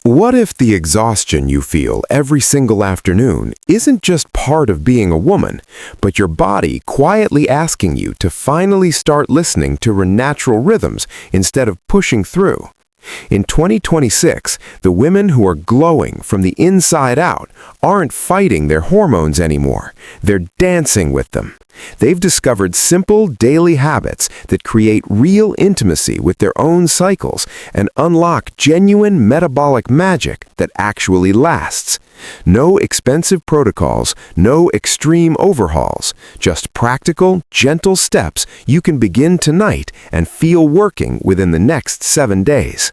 What if the exhaustion you feel every single afternoon isn't just part of being a woman, but your body quietly asking you to finally start listening to her natural rhythms instead of pushing through? In 2026, the women who are glowing from the inside out aren't fighting their hormones anymore. They're dancing with them. They've discovered simple daily habits that create real intimacy with their own cycles and unlock genuine metabolic magic that actually lasts. No expensive protocols, no extreme overhauls, just practical, gentle steps you can begin tonight and feel working within the next 7 days.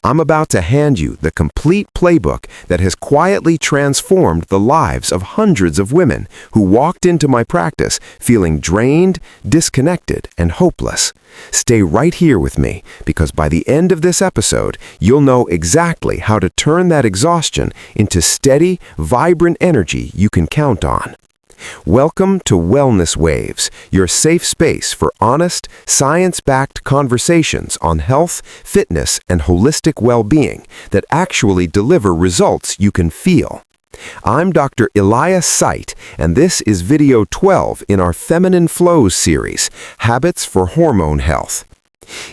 I'm about to hand you the complete playbook that has quietly transformed the lives of hundreds of women who walked into my practice feeling drained, disconnected, and hopeless. Stay right here with me, because by the end of this episode, you'll know exactly how to turn that exhaustion into steady, vibrant energy you can count on. Welcome to Wellness Waves, your safe space for honest, science-backed conversations on health, fitness, and holistic well-being that actually deliver results you can feel. I'm Dr. Elias Site, and this is video 12 in our Feminine Flows series, Habits for Hormone Health.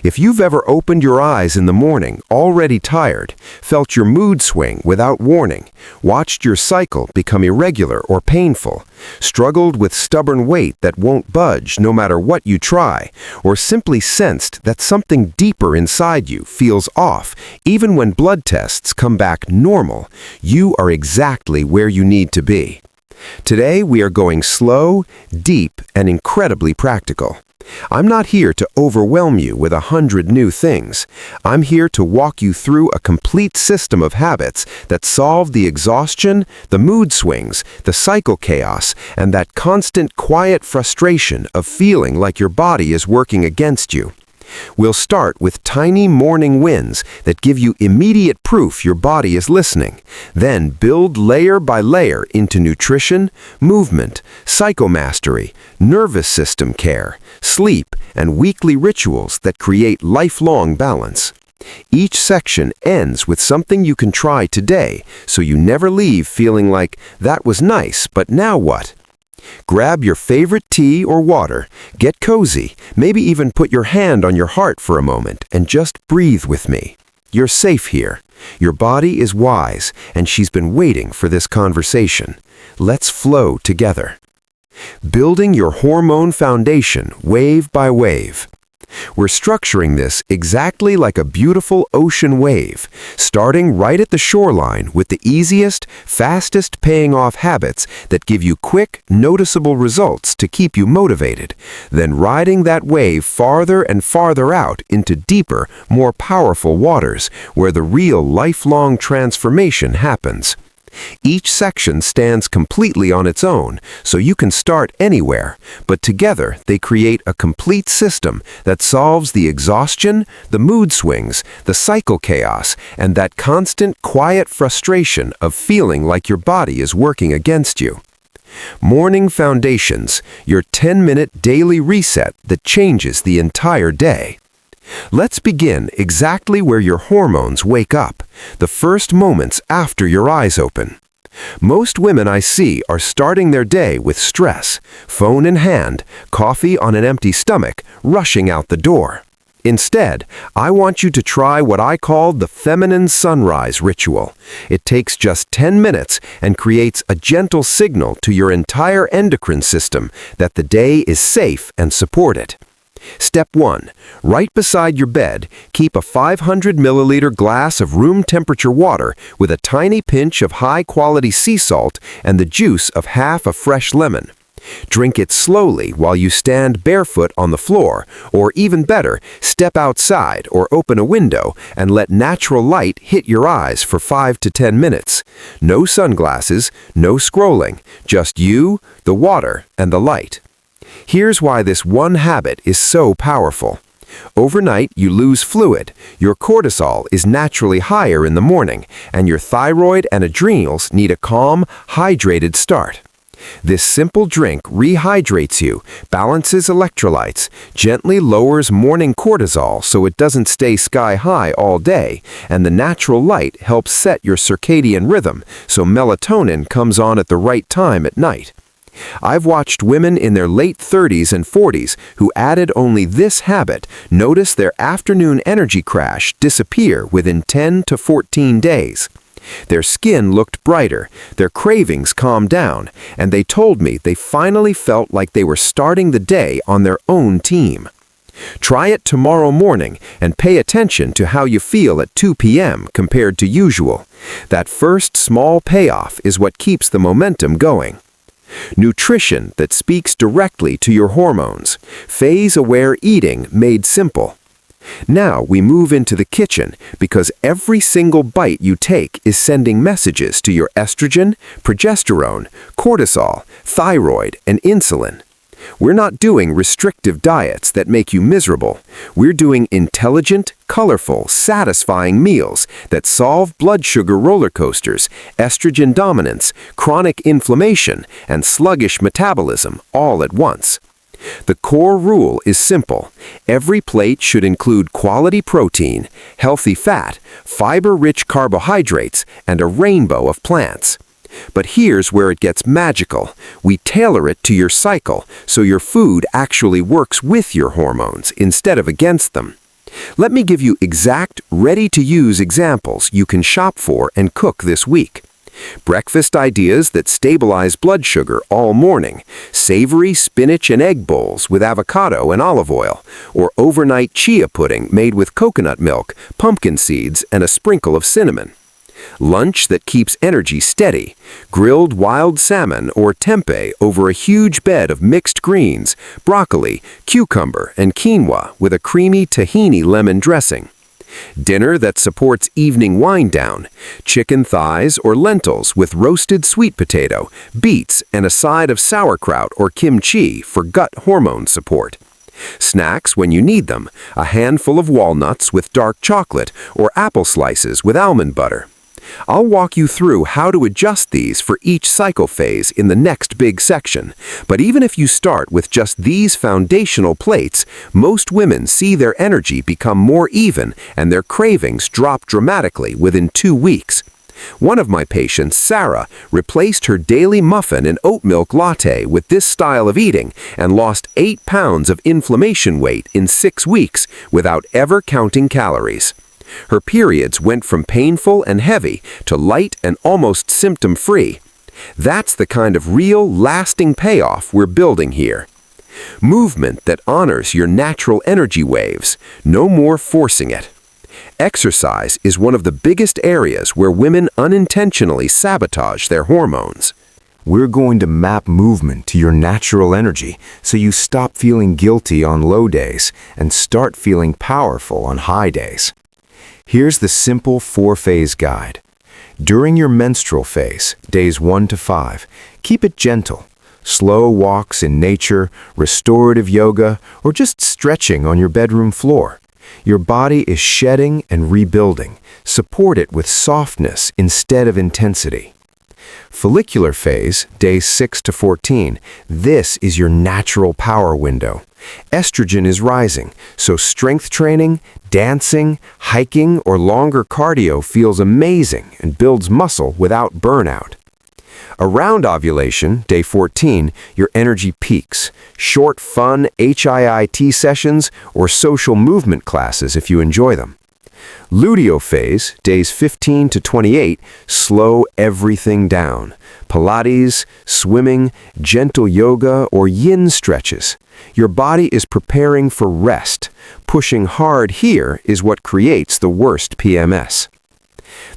If you've ever opened your eyes in the morning already tired, felt your mood swing without warning, watched your cycle become irregular or painful, struggled with stubborn weight that won't budge no matter what you try, or simply sensed that something deeper inside you feels off even when blood tests come back normal, you are exactly where you need to be. Today we are going slow, deep, and incredibly practical. I'm not here to overwhelm you with 100 new things. I'm here to walk you through a complete system of habits that solve the exhaustion, the mood swings, the cycle chaos, and that constant quiet frustration of feeling like your body is working against you. We'll start with tiny morning wins that give you immediate proof your body is listening, then build layer by layer into nutrition, movement, psychomastery, nervous system care, sleep, and weekly rituals that create lifelong balance. Each section ends with something you can try today, so you never leave feeling like, "That was nice, but now what?" Grab your favorite tea or water, get cozy, maybe even put your hand on your heart for a moment and just breathe with me. You're safe here. Your body is wise, and she's been waiting for this conversation. Let's flow together. Building your hormone foundation wave by wave. We're structuring this exactly like a beautiful ocean wave, starting right at the shoreline with the easiest, fastest paying off habits that give you quick, noticeable results to keep you motivated, then riding that wave farther and farther out into deeper, more powerful waters where the real lifelong transformation happens. Each section stands completely on its own, so you can start anywhere, but together they create a complete system that solves the exhaustion, the mood swings, the cycle chaos, and that constant quiet frustration of feeling like your body is working against you. Morning Foundations, your 10-minute daily reset that changes the entire day. Let's begin exactly where your hormones wake up, the first moments after your eyes open. Most women I see are starting their day with stress, phone in hand, coffee on an empty stomach, rushing out the door. Instead, I want you to try what I call the feminine sunrise ritual. It takes just 10 minutes and creates a gentle signal to your entire endocrine system that the day is safe and supported. Step 1. Right beside your bed, keep a 500 milliliter glass of room temperature water with a tiny pinch of high-quality sea salt and the juice of half a fresh lemon. Drink it slowly while you stand barefoot on the floor, or even better, step outside or open a window and let natural light hit your eyes for 5 to 10 minutes. No sunglasses, no scrolling, just you, the water, and the light. Here's why this one habit is so powerful. Overnight, you lose fluid, your cortisol is naturally higher in the morning, and your thyroid and adrenals need a calm, hydrated start. This simple drink rehydrates you, balances electrolytes, gently lowers morning cortisol so it doesn't stay sky high all day, and the natural light helps set your circadian rhythm so melatonin comes on at the right time at night. I've watched women in their late 30s and 40s who added only this habit notice their afternoon energy crash disappear within 10 to 14 days. Their skin looked brighter, their cravings calmed down, and they told me they finally felt like they were starting the day on their own team. Try it tomorrow morning and pay attention to how you feel at 2 p.m. compared to usual. That first small payoff is what keeps the momentum going. Nutrition that speaks directly to your hormones. Phase-aware eating made simple. Now we move into the kitchen because every single bite you take is sending messages to your estrogen, progesterone, cortisol, thyroid, and insulin. We're not doing restrictive diets that make you miserable. We're doing intelligent, colorful, satisfying meals that solve blood sugar roller coasters, estrogen dominance, chronic inflammation, and sluggish metabolism all at once. The core rule is simple. Every plate should include quality protein, healthy fat, fiber-rich carbohydrates, and a rainbow of plants. But here's where it gets magical. We tailor it to your cycle so your food actually works with your hormones instead of against them. Let me give you exact, ready-to-use examples you can shop for and cook this week. Breakfast ideas that stabilize blood sugar all morning, savory spinach and egg bowls with avocado and olive oil, or overnight chia pudding made with coconut milk, pumpkin seeds, and a sprinkle of cinnamon. Lunch that keeps energy steady, grilled wild salmon or tempeh over a huge bed of mixed greens, broccoli, cucumber, and quinoa with a creamy tahini lemon dressing. Dinner that supports evening wind down, chicken thighs or lentils with roasted sweet potato, beets, and a side of sauerkraut or kimchi for gut hormone support. Snacks when you need them, a handful of walnuts with dark chocolate or apple slices with almond butter. I'll walk you through how to adjust these for each cycle phase in the next big section. But even if you start with just these foundational plates, most women see their energy become more even and their cravings drop dramatically within 2 weeks. One of my patients, Sarah, replaced her daily muffin and oat milk latte with this style of eating and lost 8 pounds of inflammation weight in 6 weeks without ever counting calories. Her periods went from painful and heavy to light and almost symptom-free. That's the kind of real, lasting payoff we're building here. Movement that honors your natural energy waves, no more forcing it. Exercise is one of the biggest areas where women unintentionally sabotage their hormones. We're going to map movement to your natural energy so you stop feeling guilty on low days and start feeling powerful on high days. Here's the simple 4-phase guide. During your menstrual phase, days 1 to 5, keep it gentle. Slow walks in nature, restorative yoga, or just stretching on your bedroom floor. Your body is shedding and rebuilding. Support it with softness instead of intensity. Follicular phase, days 6 to 14, this is your natural power window. Estrogen is rising, so strength training, dancing, hiking, or longer cardio feels amazing and builds muscle without burnout. Around ovulation, day 14, your energy peaks. Short, fun HIIT sessions or social movement classes if you enjoy them. Luteal phase, days 15 to 28, slow everything down. Pilates, swimming, gentle yoga, or yin stretches. Your body is preparing for rest. Pushing hard here is what creates the worst PMS.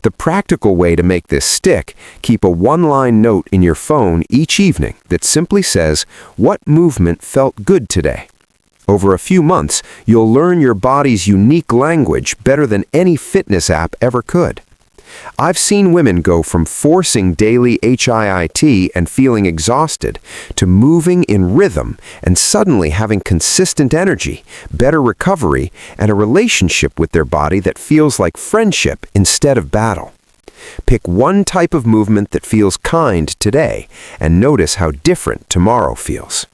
The practical way to make this stick, keep a one-line note in your phone each evening that simply says, "What movement felt good today?" Over a few months, you'll learn your body's unique language better than any fitness app ever could. I've seen women go from forcing daily HIIT and feeling exhausted to moving in rhythm and suddenly having consistent energy, better recovery, and a relationship with their body that feels like friendship instead of battle. Pick one type of movement that feels kind today and notice how different tomorrow feels.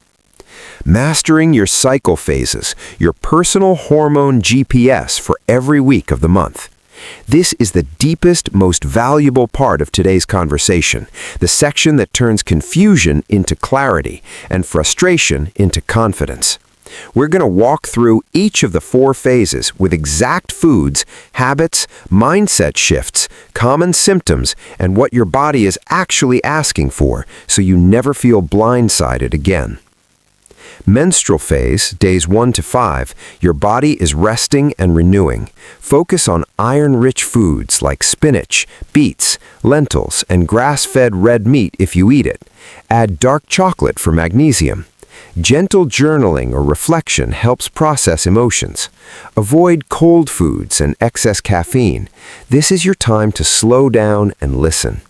Mastering your cycle phases, your personal hormone GPS for every week of the month. This is the deepest, most valuable part of today's conversation, the section that turns confusion into clarity and frustration into confidence. We're going to walk through each of the 4 phases with exact foods, habits, mindset shifts, common symptoms, and what your body is actually asking for so you never feel blindsided again. Menstrual phase, days 1 to 5, your body is resting and renewing. Focus on iron-rich foods like spinach, beets, lentils, and grass-fed red meat if you eat it. Add dark chocolate for magnesium. Gentle journaling or reflection helps process emotions. Avoid cold foods and excess caffeine. This is your time to slow down and listen.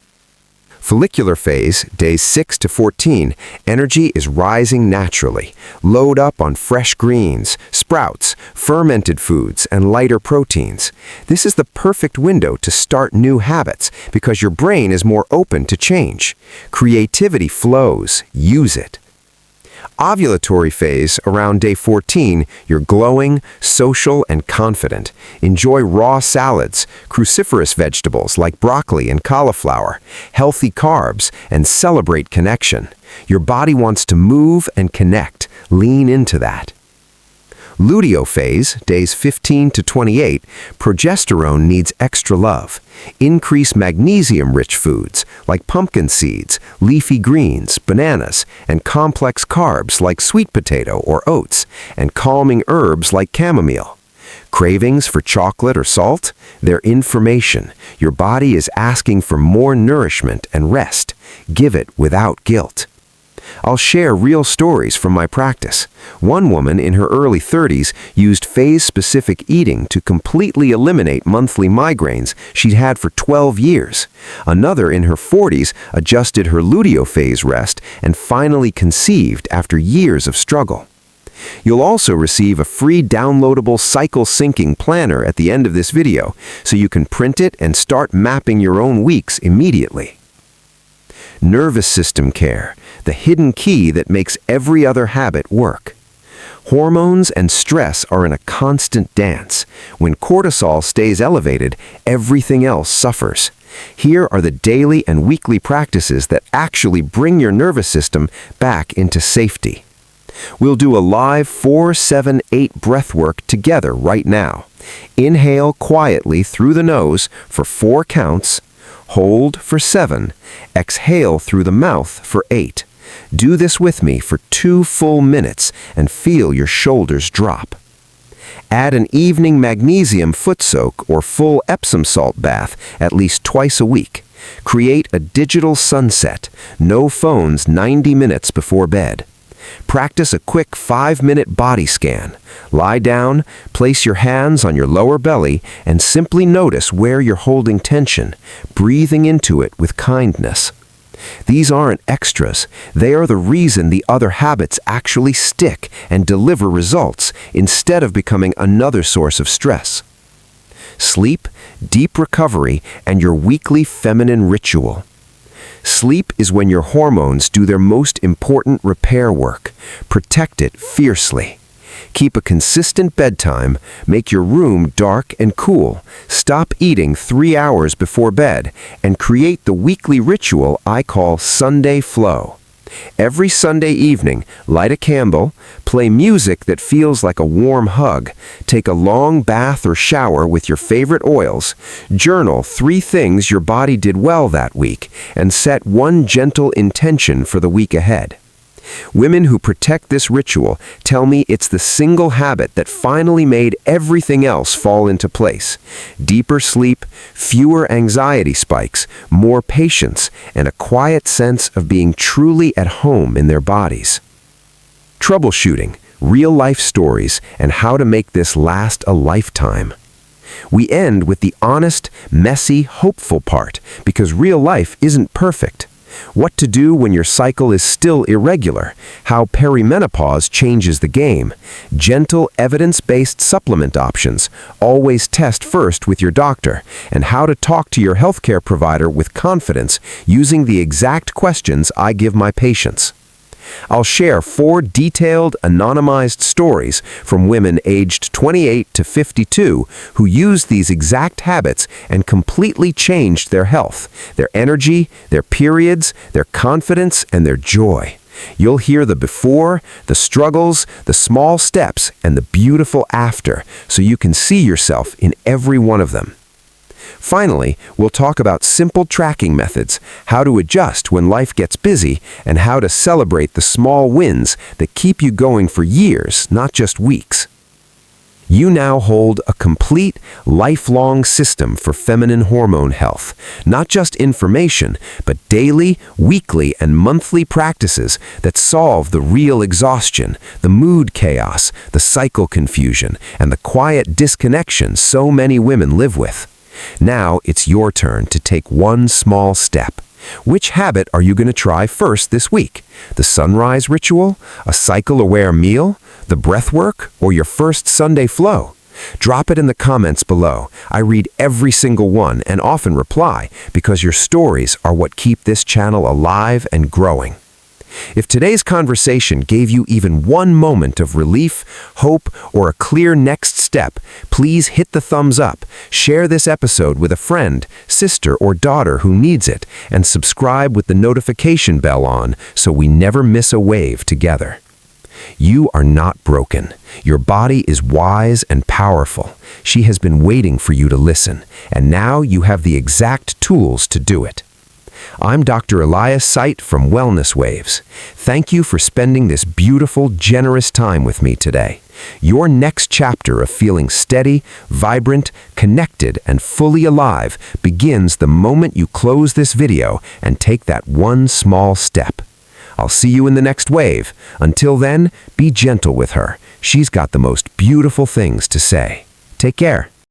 Follicular phase, days 6 to 14, energy is rising naturally. Load up on fresh greens, sprouts, fermented foods, and lighter proteins. This is the perfect window to start new habits because your brain is more open to change. Creativity flows. Use it. Ovulatory phase, around day 14, you're glowing, social, and confident. Enjoy raw salads, cruciferous vegetables like broccoli and cauliflower, healthy carbs, and celebrate connection. Your body wants to move and connect. Lean into that. Luteal phase, days 15 to 28, progesterone needs extra love. Increase magnesium-rich foods like pumpkin seeds, leafy greens, bananas, and complex carbs like sweet potato or oats, and calming herbs like chamomile. Cravings for chocolate or salt? They're information. Your body is asking for more nourishment and rest. Give it without guilt. I'll share real stories from my practice. One woman in her early 30s used phase-specific eating to completely eliminate monthly migraines she'd had for 12 years. Another in her 40s adjusted her luteal phase rest and finally conceived after years of struggle. You'll also receive a free downloadable cycle syncing planner at the end of this video, so you can print it and start mapping your own weeks immediately. Nervous system care, the hidden key that makes every other habit work. Hormones and stress are in a constant dance. When cortisol stays elevated, everything else suffers. Here are the daily and weekly practices that actually bring your nervous system back into safety. We'll do a live 4-7-8 breath work together right now. Inhale quietly through the nose for 4 counts. Hold for 7. Exhale through the mouth for 8. Do this with me for 2 full minutes and feel your shoulders drop. Add an evening magnesium foot soak or full Epsom salt bath at least twice a week. Create a digital sunset. No phones 90 minutes before bed. Practice a quick 5-minute body scan. Lie down, place your hands on your lower belly, and simply notice where you're holding tension, breathing into it with kindness. These aren't extras. They are the reason the other habits actually stick and deliver results instead of becoming another source of stress. Sleep, deep recovery, and your weekly feminine ritual. Sleep is when your hormones do their most important repair work. Protect it fiercely. Keep a consistent bedtime, make your room dark and cool, stop eating 3 hours before bed, and create the weekly ritual I call Sunday Flow. Every Sunday evening, light a candle, play music that feels like a warm hug, take a long bath or shower with your favorite oils, journal 3 things your body did well that week, and set 1 gentle intention for the week ahead. Women who protect this ritual tell me it's the single habit that finally made everything else fall into place. Deeper sleep, fewer anxiety spikes, more patience, and a quiet sense of being truly at home in their bodies. Troubleshooting, real-life stories, and how to make this last a lifetime. We end with the honest, messy, hopeful part, because real life isn't perfect. what to do when your cycle is still irregular, how perimenopause changes the game, gentle evidence-based supplement options, always test first with your doctor, and how to talk to your healthcare provider with confidence using the exact questions I give my patients. I'll share 4 detailed, anonymized stories from women aged 28 to 52 who used these exact habits and completely changed their health, their energy, their periods, their confidence, and their joy. You'll hear the before, the struggles, the small steps, and the beautiful after, so you can see yourself in every one of them. Finally, we'll talk about simple tracking methods, how to adjust when life gets busy, and how to celebrate the small wins that keep you going for years, not just weeks. You now hold a complete, lifelong system for feminine hormone health, not just information, but daily, weekly, and monthly practices that solve the real exhaustion, the mood chaos, the cycle confusion, and the quiet disconnection so many women live with. Now it's your turn to take one small step. Which habit are you going to try first this week? The sunrise ritual? A cycle-aware meal? The breath work? Or your first Sunday flow? Drop it in the comments below. I read every single one and often reply because your stories are what keep this channel alive and growing. If today's conversation gave you even one moment of relief, hope, or a clear next step, please hit the thumbs up, share this episode with a friend, sister, or daughter who needs it, and subscribe with the notification bell on so we never miss a wave together. You are not broken. Your body is wise and powerful. She has been waiting for you to listen, and now you have the exact tools to do it. I'm Dr. Elias Site from Wellness Waves. Thank you for spending this beautiful, generous time with me today. Your next chapter of feeling steady, vibrant, connected, and fully alive begins the moment you close this video and take that one small step. I'll see you in the next wave. Until then, be gentle with her. She's got the most beautiful things to say. Take care.